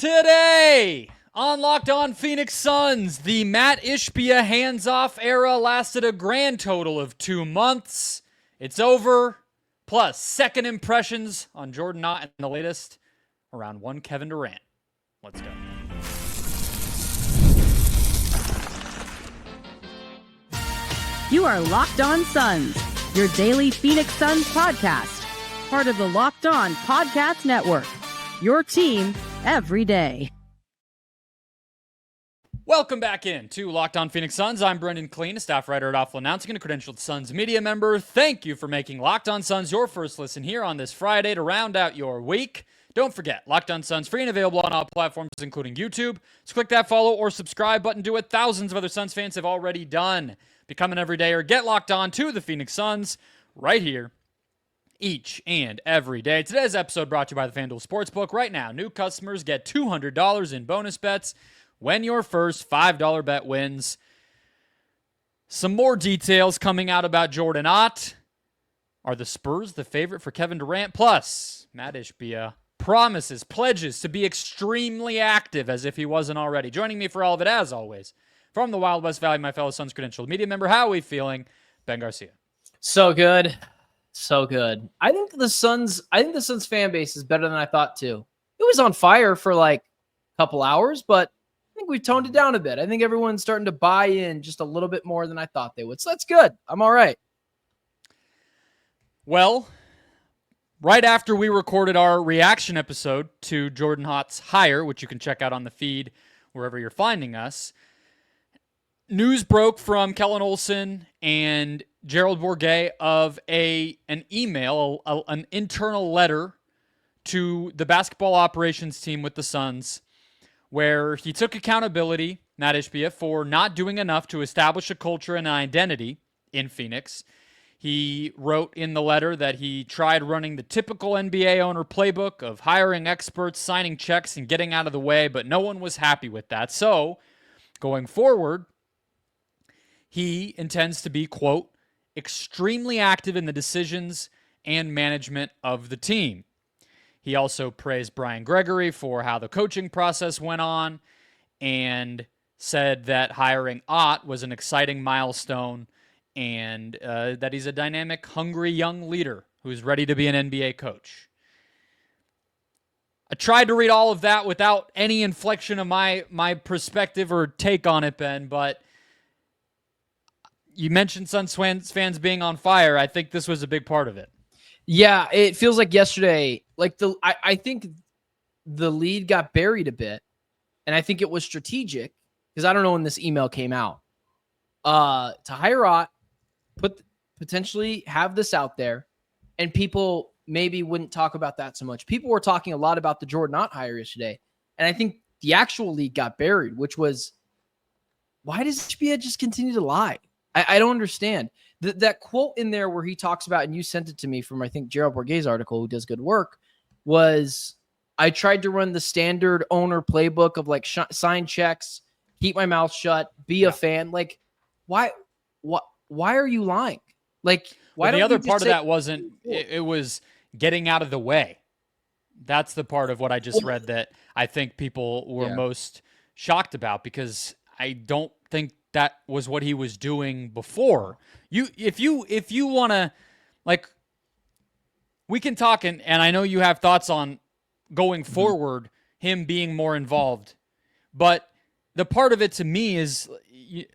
Today on Locked On Phoenix Suns, the Matt Ishbia hands-off era lasted a grand total of 2 months. It's over, plus second impressions on Jordan Ott and the latest around one Kevin Durant. Let's go. You are Locked On Suns, your daily Phoenix Suns podcast, part of the Locked On Podcast Network, your team every day. Welcome back in to Locked On Phoenix Suns. I'm Brendon, Kleen, a staff writer at Awful Announcing and a credentialed Suns media member. Thank you for making Locked On Suns your first listen here on this Friday to round out your week. Don't forget, Locked On Suns free and available on all platforms, including YouTube. So click that follow or subscribe button. Do what thousands of other Suns fans have already done. Become an everydayer. Get locked on to the Phoenix Suns right here each and every day. Today's episode brought to you by the FanDuel Sportsbook. Right now, new customers get $200 in bonus bets when your first $5 bet wins. Some more details coming out about Jordan Ott. Are the Spurs the favorite for Kevin Durant? Plus, Matt Ishbia pledges to be extremely active as if he wasn't already. Joining me for all of it, as always, from the Wild West Valley, my fellow Suns credentialed media member. How are we feeling? Ben Garcia. So good. So good. I think the Suns fan base is better than I thought too. It was on fire for like a couple hours, but I think we've toned it down a bit. I think everyone's starting to buy in just a little bit more than I thought they would. So that's good. I'm all right. Well, right after we recorded our reaction episode to Jordan Ott's hire, which you can check out on the feed wherever you're finding us, news broke from Kellen Olson and Gerald Bourguet of an email, an internal letter to the basketball operations team with the Suns, where he took accountability, Matt Ishbia, for not doing enough to establish a culture and an identity in Phoenix. He wrote in the letter that he tried running the typical NBA owner playbook of hiring experts, signing checks, and getting out of the way, but no one was happy with that. So, going forward, he intends to be, quote, extremely active in the decisions and management of the team. He also praised Brian Gregory for how the coaching process went on and said that hiring Ott was an exciting milestone and that he's a dynamic, hungry young leader who's ready to be an NBA coach. I tried to read all of that without any inflection of my perspective or take on it, Ben, but you mentioned Suns fans being on fire. I think this was a big part of it. Yeah, it feels like yesterday, I think the lead got buried a bit, and I think it was strategic, because I don't know when this email came out, to hire Ott, potentially have this out there, and people maybe wouldn't talk about that so much. People were talking a lot about the Jordan Ott hire yesterday, and I think the actual lead got buried, which was, why does HBA just continue to lie? I don't understand. That quote in there where he talks about, and you sent it to me from, I think, Gerald Bourguet's article, who does good work, was, I tried to run the standard owner playbook of like sign checks, keep my mouth shut, be a fan. Like, why are you lying? Like, why? The other part of that wasn't, it was getting out of the way. That's the part of what I just read that I think people were most shocked about, because I don't think that was what he was doing before. If you want to, like, we can talk, and I know you have thoughts on going forward, him being more involved, but the part of it to me is,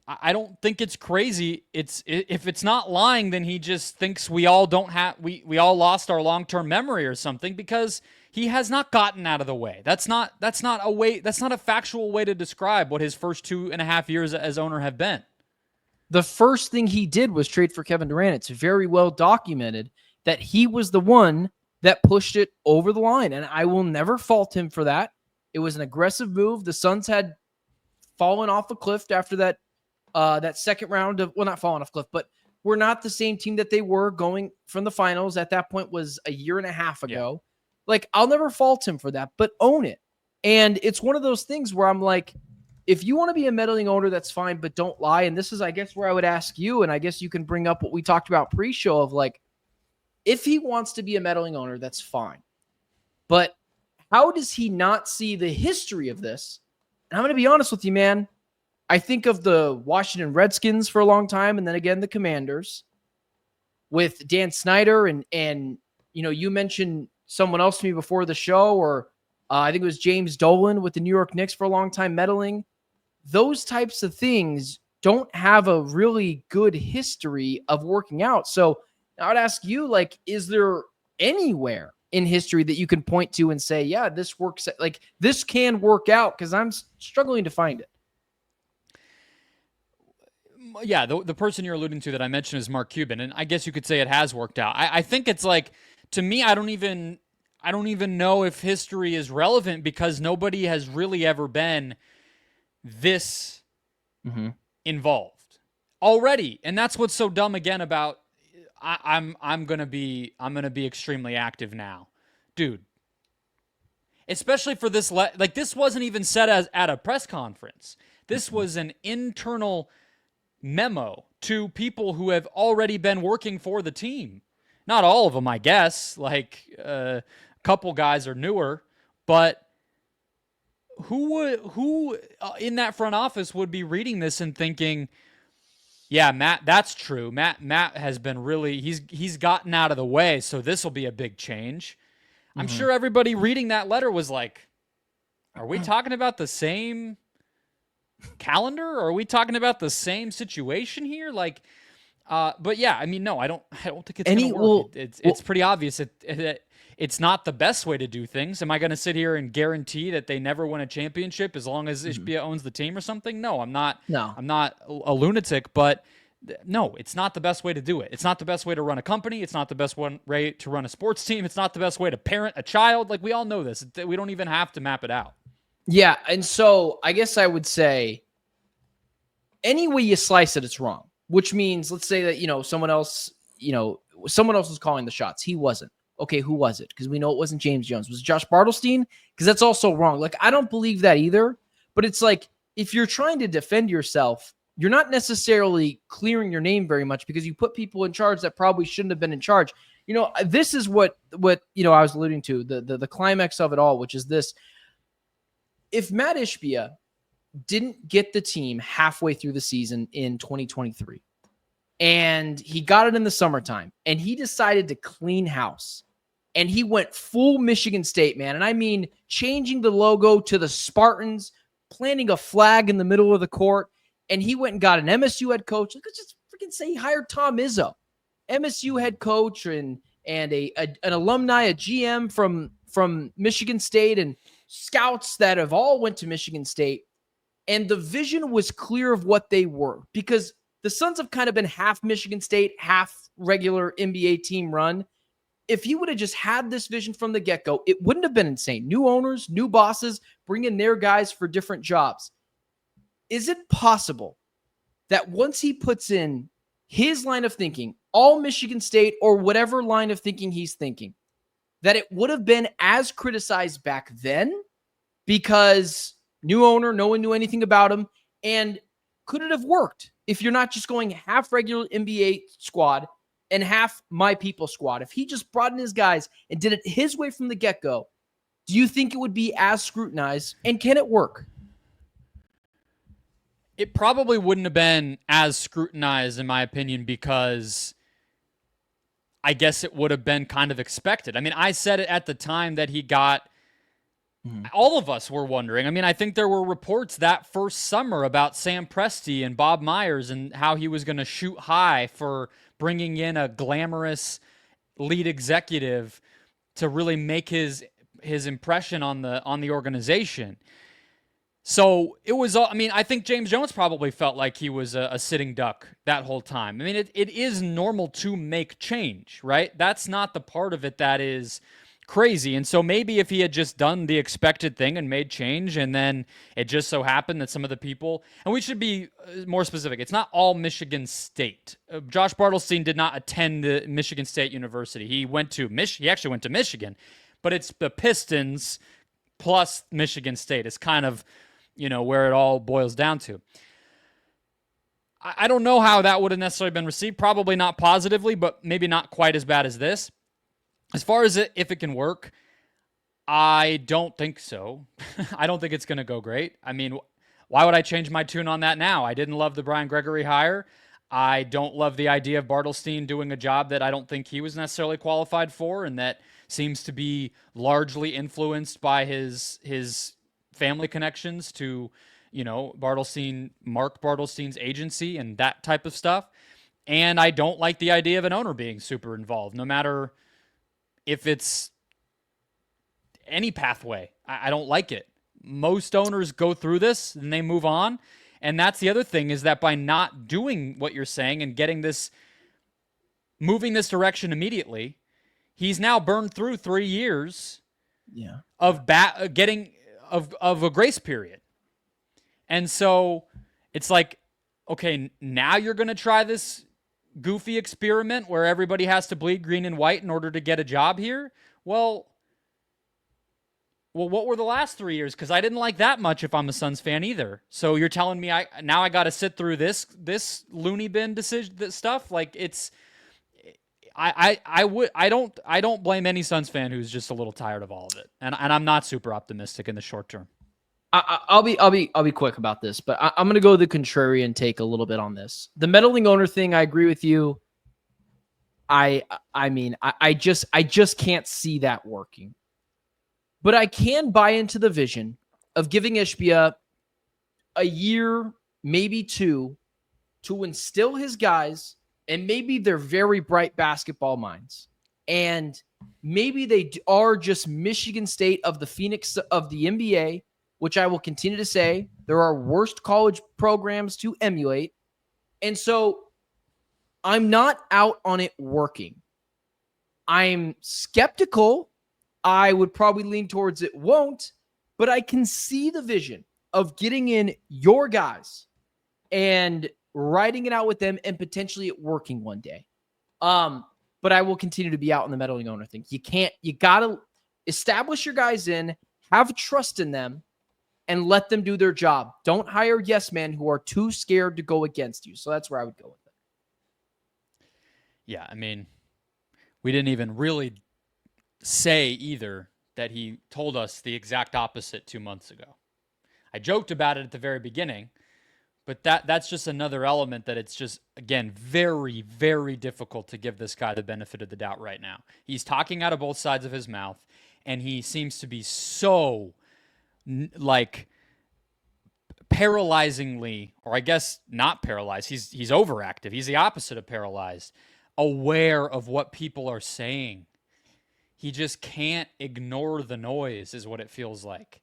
I don't think it's crazy. If it's not lying, then he just thinks we all lost our long-term memory or something, because he has not gotten out of the way. That's not a factual way to describe what his first 2.5 years as owner have been. The first thing he did was trade for Kevin Durant. It's very well documented that he was the one that pushed it over the line, and I will never fault him for that. It was an aggressive move. The Suns had fallen off a cliff after that second round of, well, not fallen off a cliff, but we're not the same team that they were going from the finals. At that point was a year and a half ago. Yeah. Like, I'll never fault him for that, but own it. And it's one of those things where I'm like, if you want to be a meddling owner, that's fine, but don't lie. And this is, I guess, where I would ask you, and I guess you can bring up what we talked about pre-show of, like, if he wants to be a meddling owner, that's fine. But How does he not see the history of this? And I'm going to be honest with you, man. I think of the Washington Redskins for a long time, and then again the Commanders with Dan Snyder, and you mentioned someone else to me before the show, or I think it was James Dolan with the New York Knicks for a long time meddling. Those types of things don't have a really good history of working out. So I would ask you, like, is there anywhere in history that you can point to and say, yeah, this works, like this can work out? Because I'm struggling to find it. Yeah, the person you're alluding to that I mentioned is Mark Cuban, and I guess you could say it has worked out. I think it's like, to me, I don't even know if history is relevant because nobody has really ever been this involved already, and that's what's so dumb again about. I'm gonna be extremely active now, dude. Especially for this, this wasn't even said as at a press conference. This was an internal memo to people who have already been working for the team. Not all of them, I guess. Like a couple guys are newer, but who in that front office would be reading this and thinking, yeah, Matt, that's true. Matt has been really, he's gotten out of the way, so this will be a big change. I'm sure everybody reading that letter was like, are we talking about the same calendar? Or are we talking about the same situation here? Like, but yeah, I mean, no, I don't think it's going to work. It's pretty obvious. It's not the best way to do things. Am I going to sit here and guarantee that they never win a championship as long as Ishbia owns the team or something? No, I'm not. No, I'm not a lunatic, but no, it's not the best way to do it. It's not the best way to run a company. It's not the best way to run a sports team. It's not the best way to parent a child. Like, we all know this. We don't even have to map it out. Yeah, and so I guess I would say any way you slice it, it's wrong. Which means, let's say that, someone else was calling the shots. He wasn't. Okay, who was it? Because we know it wasn't James Jones. Was it Josh Bartlestein? Because that's also wrong. Like, I don't believe that either. But it's like, if you're trying to defend yourself, you're not necessarily clearing your name very much because you put people in charge that probably shouldn't have been in charge. This is what I was alluding to, the climax of it all, which is this. If Matt Ishbia didn't get the team halfway through the season in 2023, and he got it in the summertime, and he decided to clean house, and he went full Michigan State, man. And I mean, changing the logo to the Spartans, planting a flag in the middle of the court, and he went and got an MSU head coach. Let's just freaking say he hired Tom Izzo, MSU head coach, and an alumni, a GM from Michigan State, and scouts that have all went to Michigan State. And the vision was clear of what they were, because the Suns have kind of been half Michigan State, half regular NBA team run. If he would have just had this vision from the get-go, it wouldn't have been insane. New owners, new bosses, bringing their guys for different jobs. Is it possible that once he puts in his line of thinking, all Michigan State or whatever line of thinking he's thinking, that it would have been as criticized back then because new owner, no one knew anything about him? And could it have worked if you're not just going half regular NBA squad and half my people squad? If he just brought in his guys and did it his way from the get-go, do you think it would be as scrutinized? And can it work? It probably wouldn't have been as scrutinized, in my opinion, because I guess it would have been kind of expected. I mean, I said it at the time that he got. All of us were wondering. I mean, I think there were reports that first summer about Sam Presti and Bob Myers and how he was going to shoot high for bringing in a glamorous lead executive to really make his impression on the organization. So it was, I mean, I think James Jones probably felt like he was a sitting duck that whole time. I mean, it is normal to make change, right? That's not the part of it that is crazy. And so maybe if he had just done the expected thing and made change, and then it just so happened that some of the people, and we should be more specific, it's not all Michigan State. Josh Bartlestein did not attend Michigan State University. He actually went to Michigan, but it's the Pistons plus Michigan State. It's kind of, where it all boils down to. I don't know how that would have necessarily been received. Probably not positively, but maybe not quite as bad as this. As far as if it can work, I don't think so. I don't think it's going to go great. I mean, why would I change my tune on that now? I didn't love the Brian Gregory hire. I don't love the idea of Bartlestein doing a job that I don't think he was necessarily qualified for, and that seems to be largely influenced by his family connections to, Mark Bartlestein's agency and that type of stuff. And I don't like the idea of an owner being super involved, no matter if it's any pathway. I don't like it. Most owners go through this and they move on. And that's the other thing, is that by not doing what you're saying and moving this direction immediately, he's now burned through 3 years of a grace period. And so it's like, okay, now you're going to try this goofy experiment where everybody has to bleed green and white in order to get a job here. Well, what were the last 3 years? Because I didn't like that much if I'm a Suns fan either. So you're telling me I got to sit through this loony bin decision, this stuff? Like, it's I don't blame any Suns fan who's just a little tired of all of it, and I'm not super optimistic in the short term. I'll be quick about this, but I'm going to go the contrarian take a little bit on this. The meddling owner thing, I agree with you. I just can't see that working. But I can buy into the vision of giving Ishbia a year, maybe 2, to instill his guys, and maybe they're very bright basketball minds. And maybe they are just Michigan State of the Phoenix of the NBA, which I will continue to say there are worst college programs to emulate. And so I'm not out on it working. I'm skeptical. I would probably lean towards it won't, but I can see the vision of getting in your guys and writing it out with them and potentially it working one day. But I will continue to be out on the meddling owner thing. You got to establish your guys in, have trust in them, and let them do their job. Don't hire yes men who are too scared to go against you. So that's where I would go with it. Yeah, I mean, we didn't even really say either that he told us the exact opposite 2 months ago. I joked about it at the very beginning, but that's just another element that it's just, again, very, very difficult to give this guy the benefit of the doubt right now. He's talking out of both sides of his mouth, and he seems to be so, paralyzingly, or I guess not paralyzed. He's overactive. He's the opposite of paralyzed, aware of what people are saying. He just can't ignore the noise, is what it feels like.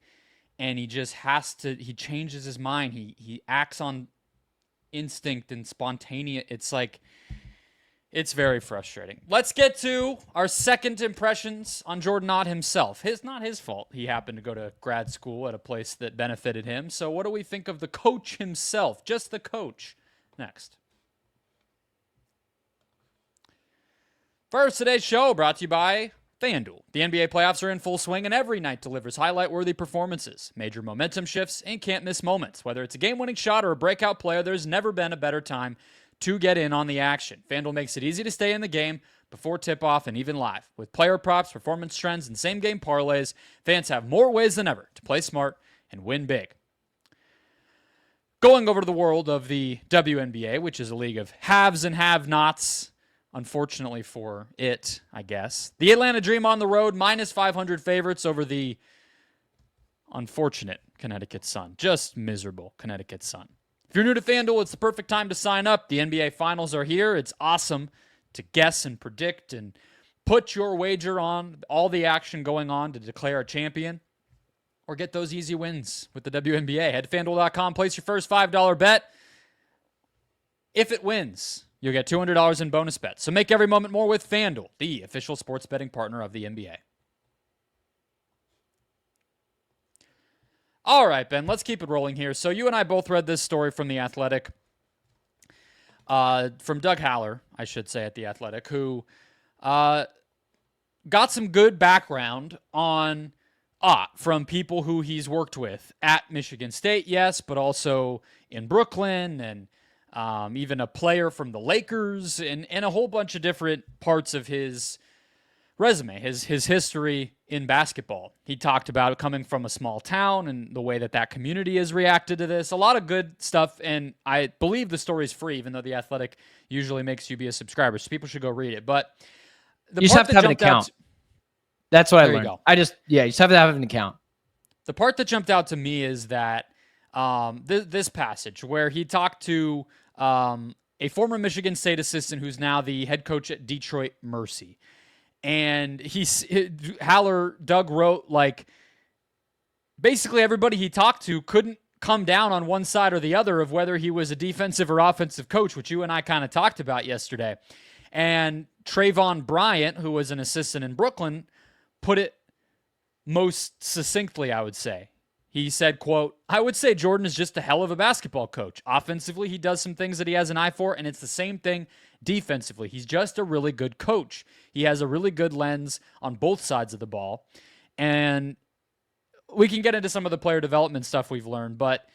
And he just has to, he changes his mind. He acts on instinct and spontaneous. It's very frustrating. Let's get to our second impressions on Jordan Ott himself. Not his fault. He happened to go to grad school at a place that benefited him. So what do we think of the coach himself? Just the coach. Next. First, today's show brought to you by FanDuel. The NBA playoffs are in full swing, and every night delivers highlight-worthy performances, major momentum shifts, and can't-miss moments. Whether it's a game-winning shot or a breakout player, there's never been a better time to get in on the action. FanDuel makes it easy to stay in the game before tip-off and even live. With player props, performance trends, and same-game parlays, fans have more ways than ever to play smart and win big. Going over to the world of the WNBA, which is a league of haves and have-nots, unfortunately for it, I guess. The Atlanta Dream on the road, minus 500 favorites over the unfortunate Connecticut Sun. Just miserable Connecticut Sun. If you're new to FanDuel, it's the perfect time to sign up. The NBA Finals are here. It's awesome to guess and predict and put your wager on all the action going on to declare a champion or get those easy wins with the WNBA. Head to FanDuel.com, place your first $5 bet. If it wins, you'll get $200 in bonus bets. So make every moment more with FanDuel, the official sports betting partner of the NBA. All right, Ben, let's keep it rolling here. So you and I both read this story from The Athletic, from Doug Haller, I should say, at The Athletic, who got some good background on Ott from people who he's worked with at Michigan State, yes, but also in Brooklyn and even a player from the Lakers and a whole bunch of different parts of his resume, his history in basketball. He talked about coming from a small town and the way that community has reacted to this. A lot of good stuff, and I believe the story is free, even though The Athletic usually makes you be a subscriber, so people should go read it. But you just have to have an account. That's what I learned. You just have to have an account. The part that jumped out to me is that this passage where he talked to a former Michigan State assistant who's now the head coach at Detroit Mercy. And Doug wrote, like, basically everybody he talked to couldn't come down on one side or the other of whether he was a defensive or offensive coach, which you and I kind of talked about yesterday. And Trayvon Bryant, who was an assistant in Brooklyn, put it most succinctly, I would say. He said, quote, "I would say Jordan is just a hell of a basketball coach. Offensively, he does some things that he has an eye for, and it's the same thing defensively. He's just a really good coach. He has a really good lens on both sides of the ball." And we can get into some of the player development stuff we've learned, but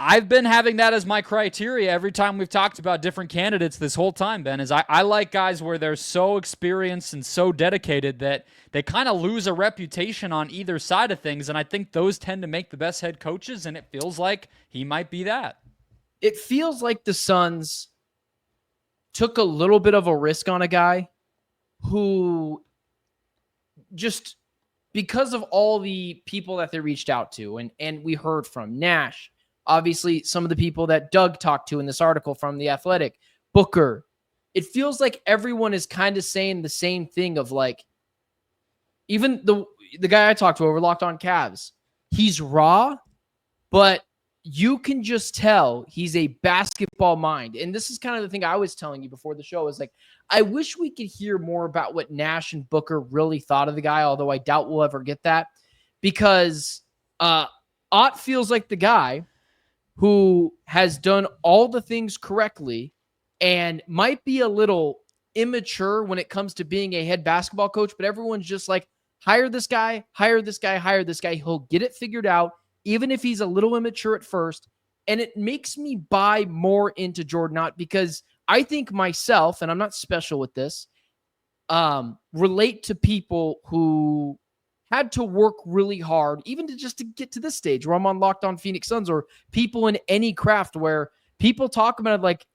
I've been having that as my criteria every time we've talked about different candidates this whole time, Ben, is I like guys where they're so experienced and so dedicated that they kind of lose a reputation on either side of things, and I think those tend to make the best head coaches, and it feels like he might be that. It feels like the Suns took a little bit of a risk on a guy who just, because of all the people that they reached out to, and we heard from Nash, obviously some of the people that Doug talked to in this article from The Athletic, Booker, it feels like everyone is kind of saying the same thing of, like, even the guy I talked to over Locked On Cavs, he's raw, but you can just tell he's a basketball mind. And this is kind of the thing I was telling you before the show, is like, I wish we could hear more about what Nash and Booker really thought of the guy, although I doubt we'll ever get that, because Ott feels like the guy who has done all the things correctly and might be a little immature when it comes to being a head basketball coach, but everyone's just like, hire this guy, hire this guy, hire this guy. He'll get it figured out, even if he's a little immature at first. And it makes me buy more into Jordan Ott, because I think myself, and I'm not special with this, relate to people who had to work really hard, even to get to this stage where I'm on Locked On Phoenix Suns, or people in any craft where people talk about it, like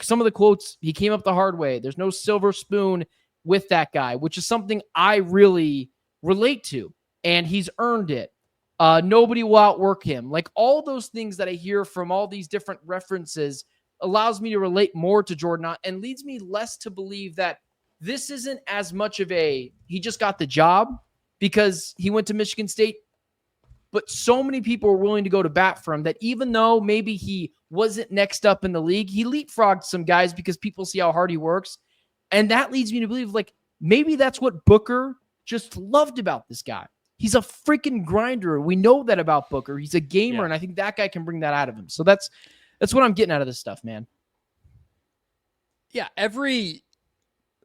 some of the quotes, he came up the hard way. There's no silver spoon with that guy, which is something I really relate to, and he's earned it. Nobody will outwork him. Like, all those things that I hear from all these different references allows me to relate more to Jordan Ott, and leads me less to believe that this isn't as much of a, he just got the job because he went to Michigan State. But so many people are willing to go to bat for him that even though maybe he wasn't next up in the league, he leapfrogged some guys because people see how hard he works. And that leads me to believe, like, maybe that's what Booker just loved about this guy. He's a freaking grinder. We know that about Booker. He's a gamer, and I think that guy can bring that out of him. So that's what I'm getting out of this stuff, man. Yeah, every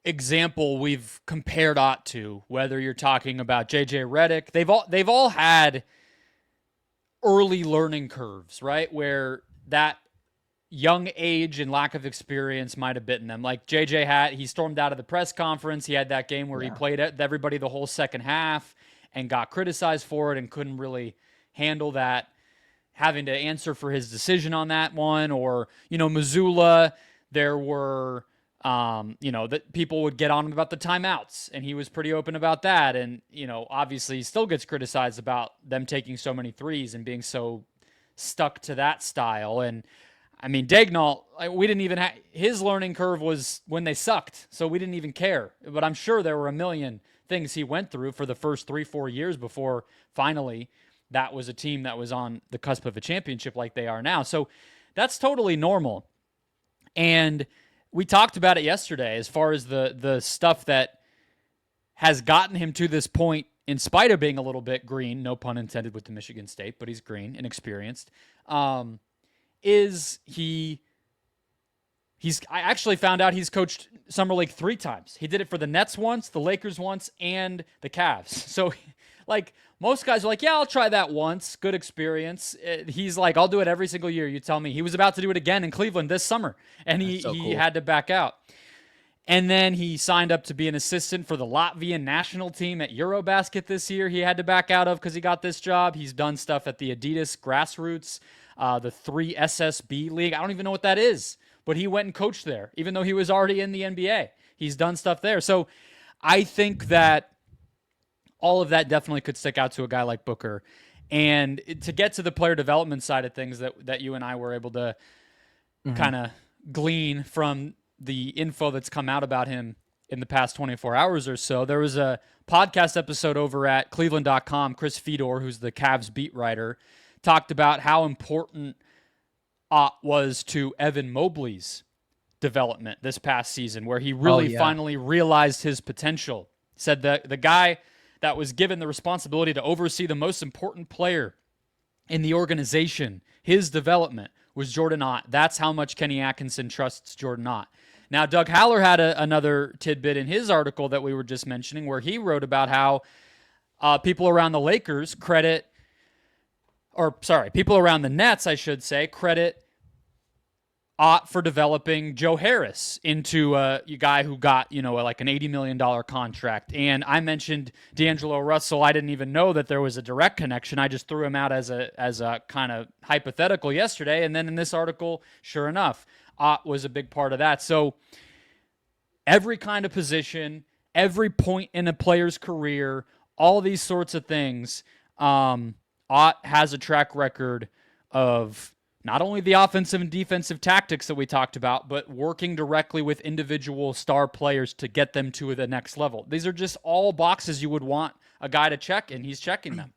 example we've compared Ott to, whether you're talking about JJ Redick, they've all had early learning curves, right? Where that young age and lack of experience might have bitten them. Like JJ he stormed out of the press conference. He had that game where he played everybody the whole second half and got criticized for it and couldn't really handle that, having to answer for his decision on that one. Or, Missoula, there were, that people would get on him about the timeouts, and he was pretty open about that. And, obviously he still gets criticized about them taking so many threes and being so stuck to that style. And I mean, Daigneault, we didn't even his learning curve was when they sucked, so we didn't even care. But I'm sure there were a million things he went through for the first 3-4 years before finally that was a team that was on the cusp of a championship like they are now. So that's totally normal. And we talked about it yesterday as far as the stuff that has gotten him to this point, in spite of being a little bit green, no pun intended with the Michigan State, but he's green and experienced. I actually found out he's coached Summer League 3 times. He did it for the Nets once, the Lakers once, and the Cavs. So, like, most guys are like, yeah, I'll try that once. Good experience. He's like, I'll do it every single year. You tell me. He was about to do it again in Cleveland this summer, and he had to back out. And then he signed up to be an assistant for the Latvian national team at Eurobasket this year. He had to back out of because he got this job. He's done stuff at the Adidas Grassroots, the 3SSB League. I don't even know what that is, but he went and coached there, even though he was already in the NBA. He's done stuff there. So I think that all of that definitely could stick out to a guy like Booker. And to get to the player development side of things that you and I were able to kind of glean from the info that's come out about him in the past 24 hours or so, there was a podcast episode over at Cleveland.com. Chris Fedor, who's the Cavs beat writer, talked about how important Ott was to Evan Mobley's development this past season, where he really finally realized his potential. Said that the guy that was given the responsibility to oversee the most important player in the organization, his development, was Jordan Ott. That's how much Kenny Atkinson trusts Jordan Ott. Now, Doug Haller had another tidbit in his article that we were just mentioning, where he wrote about how people around the Nets, I should say, credit Ott for developing Joe Harris into a guy who got, like an $80 million contract. And I mentioned D'Angelo Russell. I didn't even know that there was a direct connection. I just threw him out as a kind of hypothetical yesterday. And then in this article, sure enough, Ott was a big part of that. So every kind of position, every point in a player's career, all these sorts of things, Ott has a track record of not only the offensive and defensive tactics that we talked about, but working directly with individual star players to get them to the next level. These are just all boxes you would want a guy to check, and he's checking them.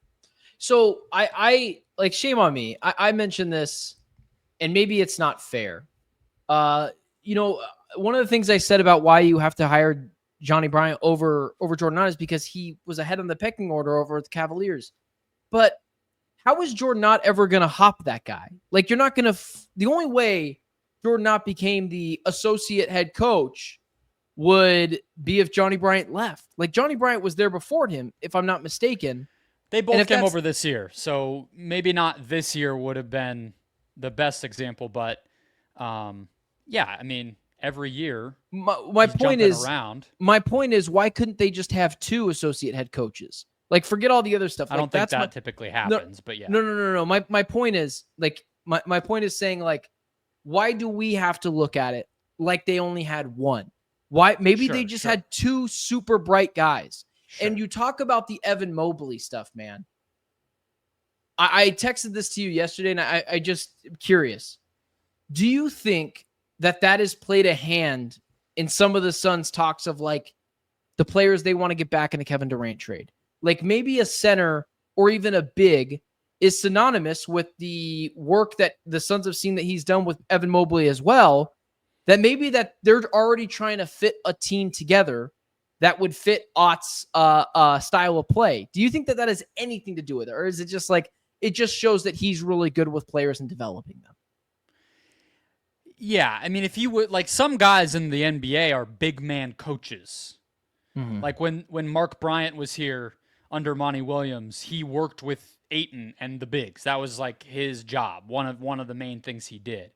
So I like, shame on me. I mentioned this, and maybe it's not fair. One of the things I said about why you have to hire Johnny Bryant over Jordan Ott is because he was ahead on the pecking order over at the Cavaliers. But how is Jordan Ott ever going to hop that guy? Like, you're not going to the only way Jordan Ott became the associate head coach would be if Johnny Bryant left. Like, Johnny Bryant was there before him, if I'm not mistaken. They both came over this year, so maybe not this year would have been the best example, but every year my point is, why couldn't they just have two associate head coaches? Like, forget all the other stuff. I don't think that typically happens, but yeah. No. My point is, like, my point is saying, like, why do we have to look at it like they only had one? Why? Maybe they just had two super bright guys. Sure. And you talk about the Evan Mobley stuff, man. I texted this to you yesterday, and I just am curious. Do you think that has played a hand in some of the Suns' talks of, like, the players they want to get back in the Kevin Durant trade? Like, maybe a center or even a big is synonymous with the work that the Suns have seen that he's done with Evan Mobley as well, that maybe that they're already trying to fit a team together that would fit Ott's style of play. Do you think that has anything to do with it? Or is it just like, it just shows that he's really good with players and developing them? Yeah. I mean, if you would, like, some guys in the NBA are big man coaches. Mm-hmm. Like when Mark Bryant was here under Monty Williams, he worked with Ayton and the bigs. That was like his job. One of the main things he did.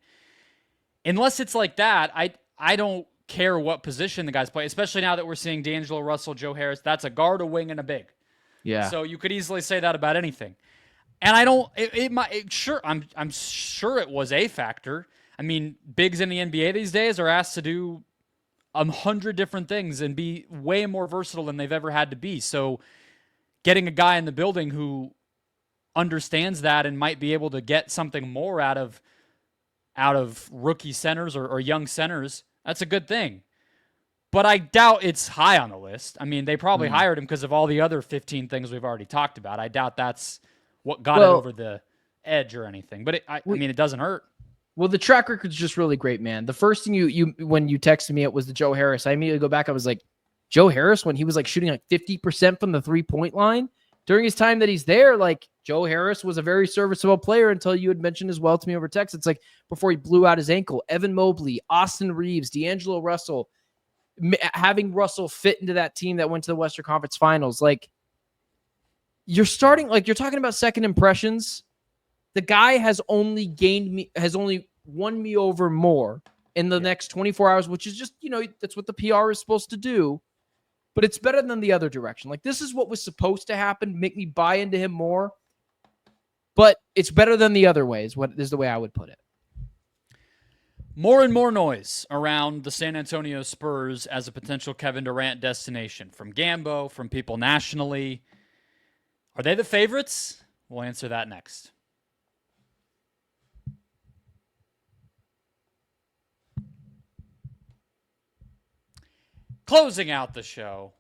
Unless it's like that, I don't care what position the guys play, especially now that we're seeing D'Angelo Russell, Joe Harris. That's a guard, a wing, and a big. Yeah. So you could easily say that about anything. And I don't. I'm sure it was a factor. I mean, bigs in the NBA these days are asked to do 100 different things and be way more versatile than they've ever had to be. So getting a guy in the building who understands that and might be able to get something more out of rookie centers or young centers, that's a good thing. But I doubt it's high on the list. I mean, they probably hired him because of all the other 15 things we've already talked about. I doubt that's what got it over the edge or anything. But I mean, it doesn't hurt. Well, the track record's just really great, man. The first thing you when you texted me, it was the Joe Harris. I immediately go back. I was like, Joe Harris, when he was like shooting like 50% from the 3-point line during his time that he's there, like, Joe Harris was a very serviceable player until you had mentioned as well to me over text. It's like before he blew out his ankle. Evan Mobley, Austin Reeves, D'Angelo Russell, having Russell fit into that team that went to the Western Conference Finals. Like, you're talking about second impressions. The guy has only won me over more in the next 24 hours, which is just, that's what the PR is supposed to do. But it's better than the other direction. Like, this is what was supposed to happen, make me buy into him more. But it's better than the other way, is the way I would put it. More and more noise around the San Antonio Spurs as a potential Kevin Durant destination from Gambo, from people nationally. Are they the favorites? We'll answer that next. Closing out the show.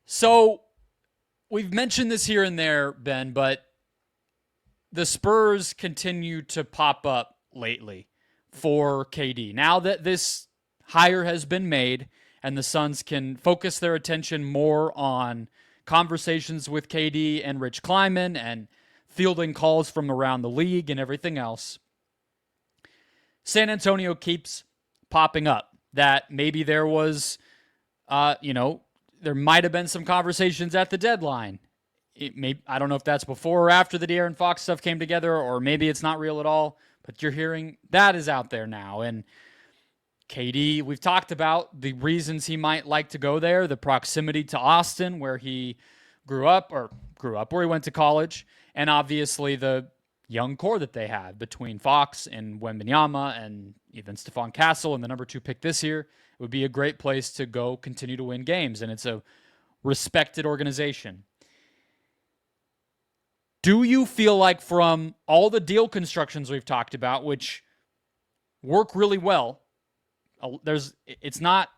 So, we've mentioned this here and there, Ben, but the Spurs continue to pop up lately for KD. Now that this hire has been made and the Suns can focus their attention more on conversations with KD and Rich Kleiman and fielding calls from around the league and everything else, San Antonio keeps popping up. That maybe there was, there might have been some conversations at the deadline. I don't know if that's before or after the De'Aaron Fox stuff came together, or maybe it's not real at all, but you're hearing that is out there now. And KD, we've talked about the reasons he might like to go there, the proximity to Austin, where he grew up, where he went to college, and obviously the young core that they had between Fox and Wembanyama and even Stephon Castle and the number 2 pick this year. It would be a great place to go continue to win games, and it's a respected organization. Do you feel like from all the deal constructions we've talked about, which work really well, it's not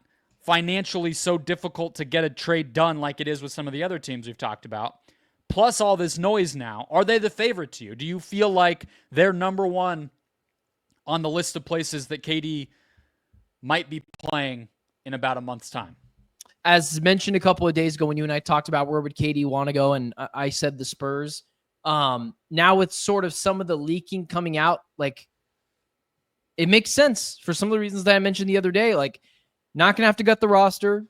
financially so difficult to get a trade done like it is with some of the other teams we've talked about, plus all this noise now, are they the favorite to you? Do you feel like they're number one on the list of places that KD might be playing in about a month's time? As mentioned a couple of days ago when you and I talked about where would KD want to go, and I said the Spurs. Now with sort of some of the leaking coming out, like, it makes sense for some of the reasons that I mentioned the other day. Like, not going to have to gut the roster.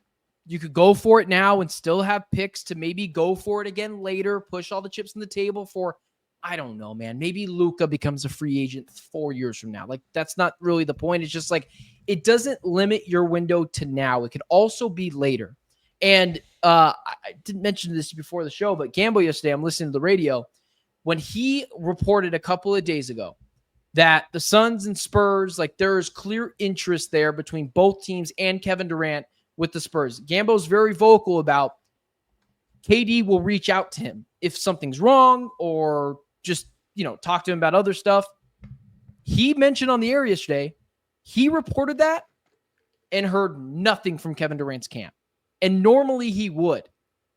You could go for it now and still have picks to maybe go for it again later, push all the chips on the table for, I don't know, man, maybe Luka becomes a free agent 4 years from now. Like, that's not really the point. It's just like, it doesn't limit your window to now. It could also be later. And I didn't mention this before the show, but Gambo yesterday, I'm listening to the radio, when he reported a couple of days ago that the Suns and Spurs, like, there is clear interest there between both teams and Kevin Durant with the Spurs. Gambo's very vocal about KD will reach out to him if something's wrong or just, talk to him about other stuff. He mentioned on the air yesterday, he reported that and heard nothing from Kevin Durant's camp. And normally he would,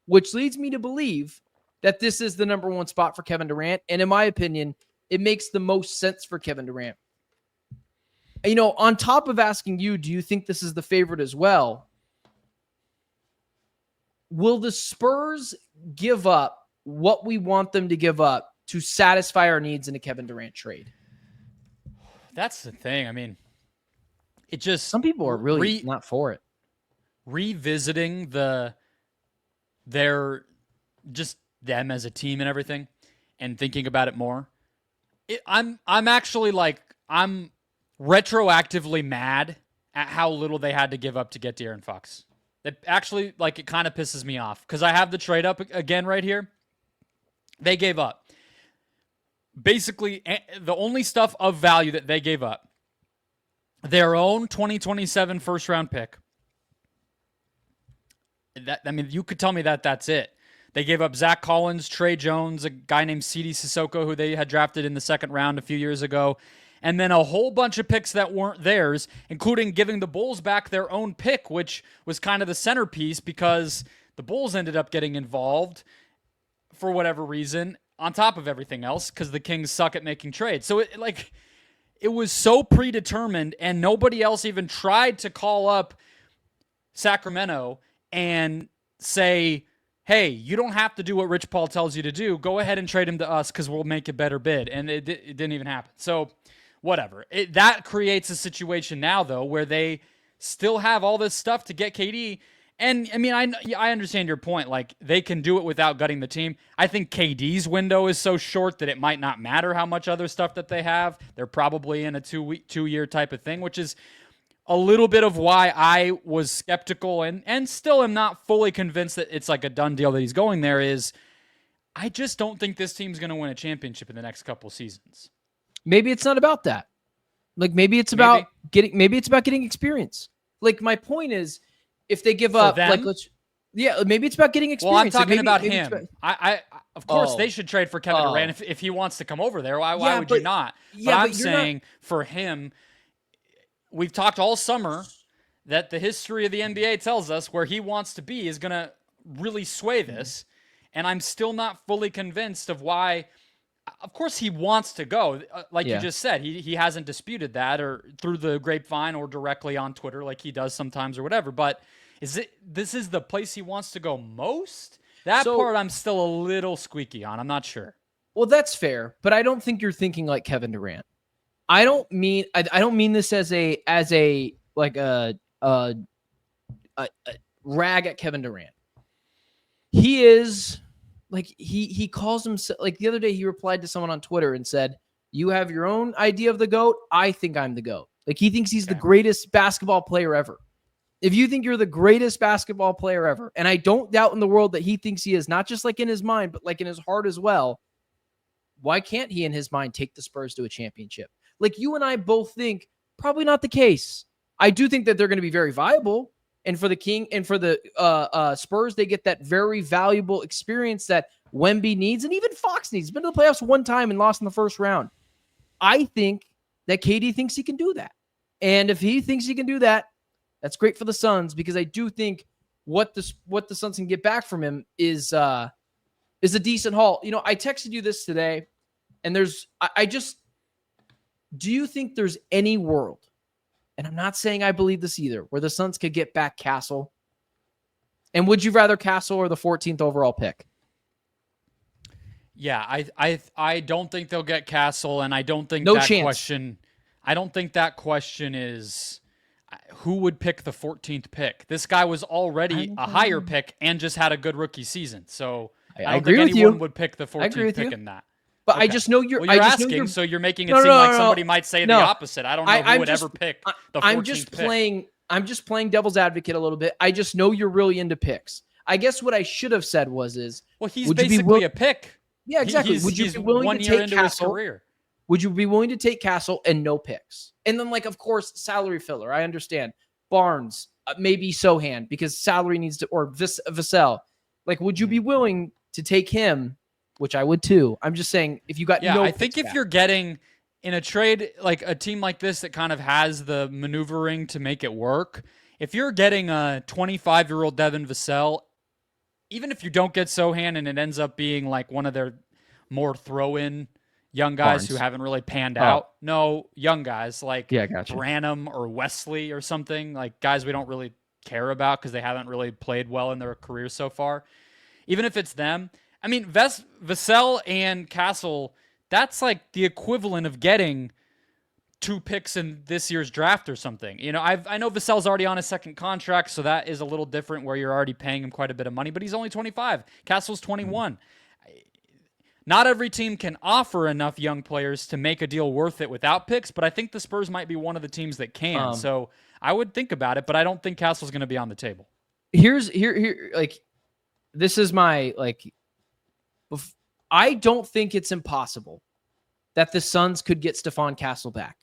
which leads me to believe that this is the number one spot for Kevin Durant. And in my opinion, it makes the most sense for Kevin Durant. On top of asking you, do you think this is the favorite as well? Will the Spurs give up what we want them to give up to satisfy our needs in a Kevin Durant trade? That's the thing. I mean, it just... Some people are really not for it. Revisiting just them as a team and everything and thinking about it more. I'm actually like, I'm retroactively mad at how little they had to give up to get De'Aaron Fox. It actually, like, it kind of pisses me off because I have the trade up again right here. They gave up. Basically, the only stuff of value that they gave up, their own 2027 first-round pick. You could tell me that that's it. They gave up Zach Collins, Trey Jones, a guy named Sidi Sissoko, who they had drafted in the second round a few years ago, and then a whole bunch of picks that weren't theirs, including giving the Bulls back their own pick, which was kind of the centerpiece because the Bulls ended up getting involved for whatever reason, on top of everything else, because the Kings suck at making trades. So it was so predetermined, and nobody else even tried to call up Sacramento and say, hey, you don't have to do what Rich Paul tells you to do. Go ahead and trade him to us because we'll make a better bid. And it didn't even happen. So whatever. That creates a situation now, though, where they still have all this stuff to get KD, And I mean, I understand your point. Like, they can do it without gutting the team. I think KD's window is so short that it might not matter how much other stuff that they have. They're probably in a 2-year type of thing, which is a little bit of why I was skeptical and still am not fully convinced that it's like a done deal that he's going there. Is I just don't think this team's going to win a championship in the next couple seasons. Maybe it's not about that. Like, maybe it's about getting experience. Like, my point is, if they give up, them? like, maybe it's about getting experience. Well, I'm talking like about him. I of course they should trade for Kevin Durant if he wants to come over there. Why would you not? But I'm saying for him, we've talked all summer that the history of the NBA tells us where he wants to be is going to really sway this, and I'm still not fully convinced of why. Of course he wants to go. You just said, he hasn't disputed that or through the grapevine or directly on Twitter like he does sometimes or whatever. But this is the place he wants to go most? That part I'm still a little squeaky on. I'm not sure. Well, that's fair, but I don't think you're thinking like Kevin Durant. I don't mean this as a rag at Kevin Durant. He is like he calls himself, like, the other day he replied to someone on Twitter and said, "You have your own idea of the GOAT. I think I'm the GOAT." Like, he thinks he's the greatest basketball player ever. If you think you're the greatest basketball player ever, and I don't doubt in the world that he thinks he is, not just like in his mind, but like in his heart as well, why can't he in his mind take the Spurs to a championship? Like, you and I both think probably not the case. I do think that they're going to be very viable. And for the Spurs, they get that very valuable experience that Wemby needs and even Fox needs. He's been to the playoffs one time and lost in the first round. I think that KD thinks he can do that. And if he thinks he can do that, that's great for the Suns, because I do think what the Suns can get back from him is a decent haul. You know, I texted you this today, and do you think there's any world, and I'm not saying I believe this either, where the Suns could get back Castle? And would you rather Castle or the 14th overall pick? Yeah, I don't think they'll get Castle, and I don't think question. I don't think that question is who would pick the 14th pick. This guy was already a higher pick and just had a good rookie season, so I don't think anyone would pick the 14th pick in that. But okay. I just know you're. Well, you're asking, so you're making it seem like somebody might say the opposite. I don't know who would ever pick the 14th pick. I'm just playing devil's advocate a little bit. I just know you're really into picks. I guess what I should have said was, well, he's basically a pick. Yeah, exactly. Would you be willing to take Castle? Would you be willing to take Castle and no picks? And then, like, of course, salary filler. I understand. Barnes, maybe Sohan, because salary needs to, or Vassell. Like, would you be willing to take him? Which I would too. I'm just saying, if you got I think if you're getting in a trade, like a team like this that kind of has the maneuvering to make it work, if you're getting a 25-year-old Devin Vassell, even if you don't get Sohan and it ends up being like one of their more throw-in young guys who haven't really panned out. No, young guys like Branham or Wesley or something, like guys we don't really care about because they haven't really played well in their careers so far. Even if it's them, I mean, Vassell and Castle, that's like the equivalent of getting 2 picks in this year's draft or something. You know, I know Vassell's already on his second contract, so that is a little different where you're already paying him quite a bit of money, but he's only 25. Castle's 21. Not every team can offer enough young players to make a deal worth it without picks, but I think the Spurs might be one of the teams that can. So I would think about it, but I don't think Castle's going to be on the table. This is my, like, I don't think it's impossible that the Suns could get Stephon Castle back.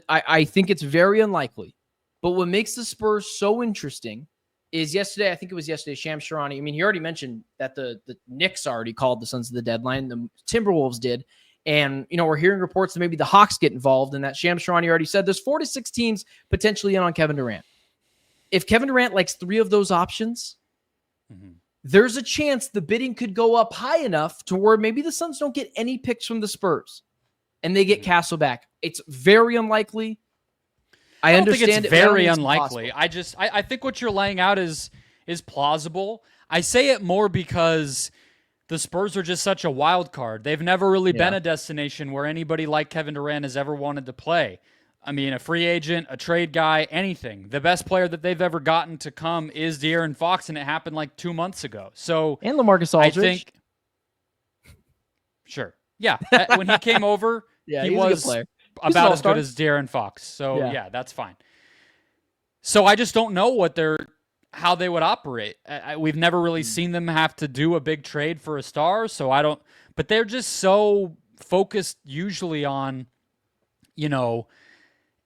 I think it's very unlikely. But what makes the Spurs so interesting is yesterday, Shams Charania. I mean, he already mentioned that the Knicks already called the Suns to the deadline. The Timberwolves did. And, you know, we're hearing reports that maybe the Hawks get involved, and that Shams Charania already said there's 4 to 6 teams potentially in on Kevin Durant. If Kevin Durant likes 3 of those options, there's a chance the bidding could go up high enough to where maybe the Suns don't get any picks from the Spurs and they get Castle back. It's very unlikely. I understand think it's very unlikely. I think what you're laying out is plausible. I say it more because the Spurs are just such a wild card. They've never really been a destination where anybody like Kevin Durant has ever wanted to play. I mean, a free agent, a trade guy, anything. The best player that they've ever gotten to come is De'Aaron Fox, and it happened like 2 months ago. So And LaMarcus Aldridge. I think, sure, yeah. When he came over, yeah, he he's a good was player. about as good as De'Aaron Fox. So yeah, that's fine. So I just don't know how they would operate. We've never really seen them have to do a big trade for a star, so I don't. But they're just so focused usually on,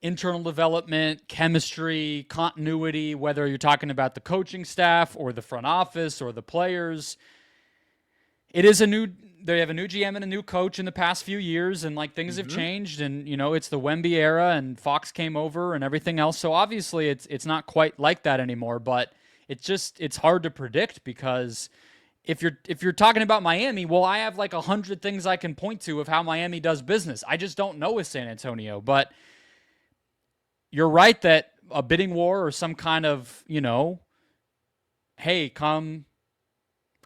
internal development, chemistry, continuity, whether you're talking about the coaching staff or the front office or the players. They have a new GM and a new coach in the past few years, and like things have changed, and it's the Wemby era, and Fox came over and everything else. So obviously it's not quite like that anymore, but it's hard to predict, because if you're talking about Miami, well, I have like 100 things I can point to of how Miami does business. I just don't know with San Antonio, but you're right that a bidding war or some kind of, hey, come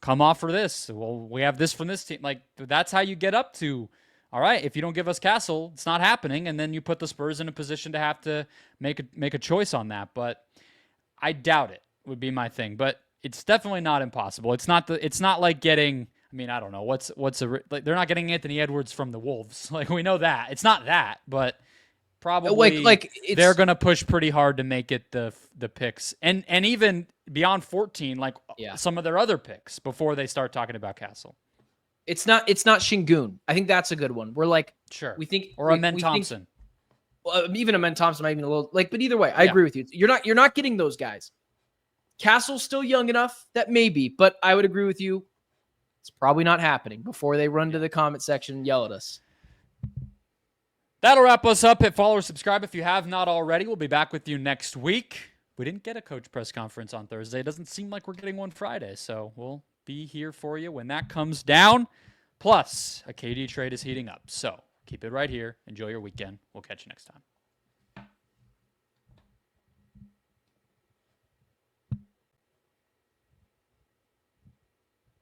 offer this. Well, we have this from this team. Like, that's how you get up to, all right, if you don't give us Castle, it's not happening. And then you put the Spurs in a position to have to make a choice on that. But I doubt it would be my thing. But it's definitely not impossible. It's not like getting, I mean, I don't know. They're not getting Anthony Edwards from the Wolves. Like, we know that. It's not that, but probably they're going to push pretty hard to make it the picks. And even beyond 14, like some of their other picks before they start talking about Castle. It's not Şengün. I think that's a good one. We're like, sure. We think, or Amen Thompson. Even Amen Thompson might even a little but either way, I agree with you. You're not getting those guys. Castle's still young enough that maybe, but I would agree with you. It's probably not happening before they run to the comment section and yell at us. That'll wrap us up. Hit follow or subscribe if you have not already. We'll be back with you next week. We didn't get a coach press conference on Thursday. It doesn't seem like we're getting one Friday, so we'll be here for you when that comes down. Plus, a KD trade is heating up, so keep it right here. Enjoy your weekend. We'll catch you next time.